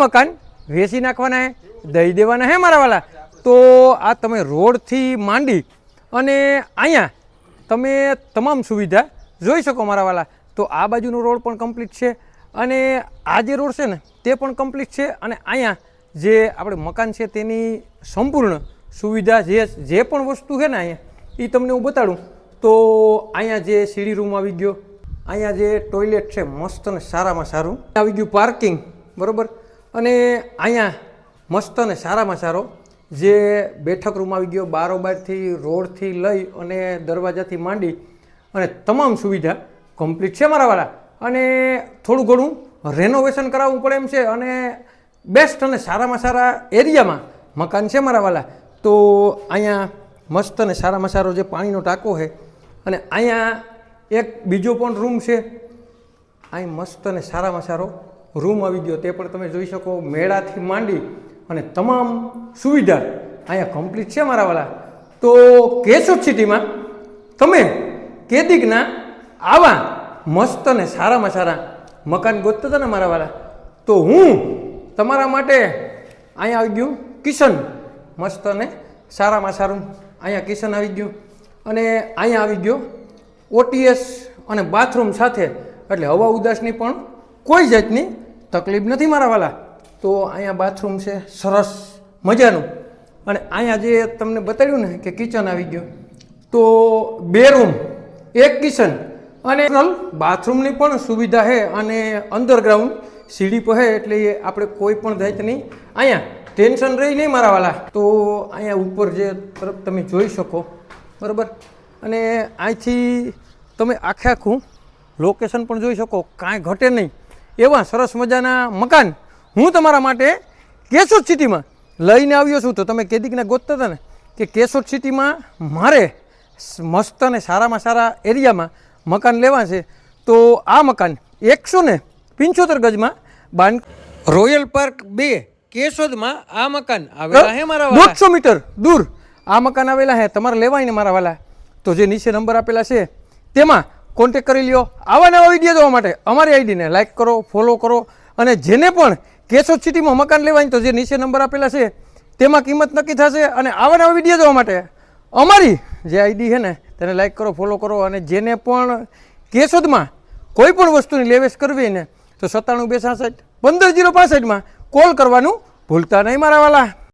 મકાન વેચી નાખવાના હે, દઈ દેવાના હે મારા વાલા. તો આ તમે રોડથી માંડી અને અહીંયા તમે તમામ સુવિધા જોઈ શકો મારા વાલા. તો આ બાજુનો રોડ પણ કમ્પ્લીટ છે અને આ જે રોડ છે ને તે પણ કમ્પ્લીટ છે. અને અહીંયા જે આપણે મકાન છે તેની સંપૂર્ણ સુવિધા જે પણ વસ્તુ છે ને અહીંયા એ તમને હું બતાડું. તો અહીંયા જે સીડી રૂમ આવી ગયો, અહીંયા જે ટોયલેટ છે મસ્ત અને સારામાં સારું આવી ગયું, પાર્કિંગ બરાબર. અને અહીંયા મસ્ત અને સારામાં સારો જે બેઠક રૂમ આવી ગયો, બારોબારથી રોડથી લઈ અને દરવાજાથી માંડી અને તમામ સુવિધા કમ્પ્લીટ છે મારા વાળા. અને થોડું ઘણું રેનોવેશન કરાવવું પડે એમ છે અને બેસ્ટ અને સારામાં સારા એરિયામાં મકાન છે મારા વાળા. તો અહીંયા મસ્ત અને સારામાં સારો જે પાણીનો ટાંકો છે અને અહીંયા એક બીજો પણ રૂમ છે. અહીં મસ્ત અને સારામાં સારો રૂમ આવી ગયો, તે પણ તમે જોઈ શકો. મેળાથી માંડી અને તમામ સુવિધા અહીંયા કમ્પ્લીટ છે મારા વાળા. તો કેશોદ સિટીમાં તમે કેદીકના આવા મસ્ત અને સારામાં સારા મકાન ગોતતા હતા ને મારા વાળા, તો હું તમારા માટે અહીંયા આવી ગયું કિચન, મસ્ત અને સારામાં સારું અહીંયા કિચન આવી ગયું. અને અહીંયા આવી ગયો ઓટીએસ અને બાથરૂમ સાથે, એટલે હવા ઉદાસની પણ કોઈ જાતની તકલીફ નથી મારા વાલા. તો અહીંયા બાથરૂમ છે સરસ મજાનું. અને અહીંયા જે તમને બતાવ્યું ને કે કિચન આવી ગયું, તો 2 રૂમ 1 કિચન અને બાથરૂમની પણ સુવિધા છે અને અંડરગ્રાઉન્ડ સીડી પર છે, એટલે આપણે કોઈ પણ જાતની અહીંયા ટેન્શન રહી નહીં મારા વાલા. તો અહીંયા ઉપર જે તરફ તમે જોઈ શકો બરાબર. અને અહીંથી તમે આખે આખું લોકેશન પણ જોઈ શકો, કાંઈ ઘટે નહીં એવા સરસ મજાના મકાન હું તમારા માટે કેશોદ સિટીમાં લઈને આવ્યો છું. તો તમે કેદીકના ગોતતા હતા ને કે કેશોદ સિટીમાં મારે મસ્ત અને સારામાં સારા એરિયામાં મકાન લેવા છે, તો આ મકાન 175 ગજમાં બાંધ રોયલ પાર્ક 2 કેશોદમાં આ મકાન આવેલા છે મારા વાલા. 150 મીટર દૂર આ મકાન આવેલા છે. તમારે લેવાય ને મારા વાલા, તો જે નીચે નંબર આપેલા છે તેમાં કોન્ટેક કરી લ્યો. આવા નવા વિડીયો જોવા માટે અમારી આઈડીને લાઇક કરો, ફોલો કરો. અને જેને પણ કેશોદ સિટીમાં મકાન લેવાય તો જે નીચે નંબર આપેલા છે તેમાં કિંમત નક્કી થશે. અને આવા નવા વિડીયો જોવા માટે અમારી જે આઈડી છે ને તેને લાઇક કરો, ફોલો કરો. અને જેને પણ કેશોદમાં કોઈ પણ વસ્તુની લેવેશ કરવી ને તો 97 266 15065 કોલ કરવાનું ભૂલતા નહીં મારા વાલા.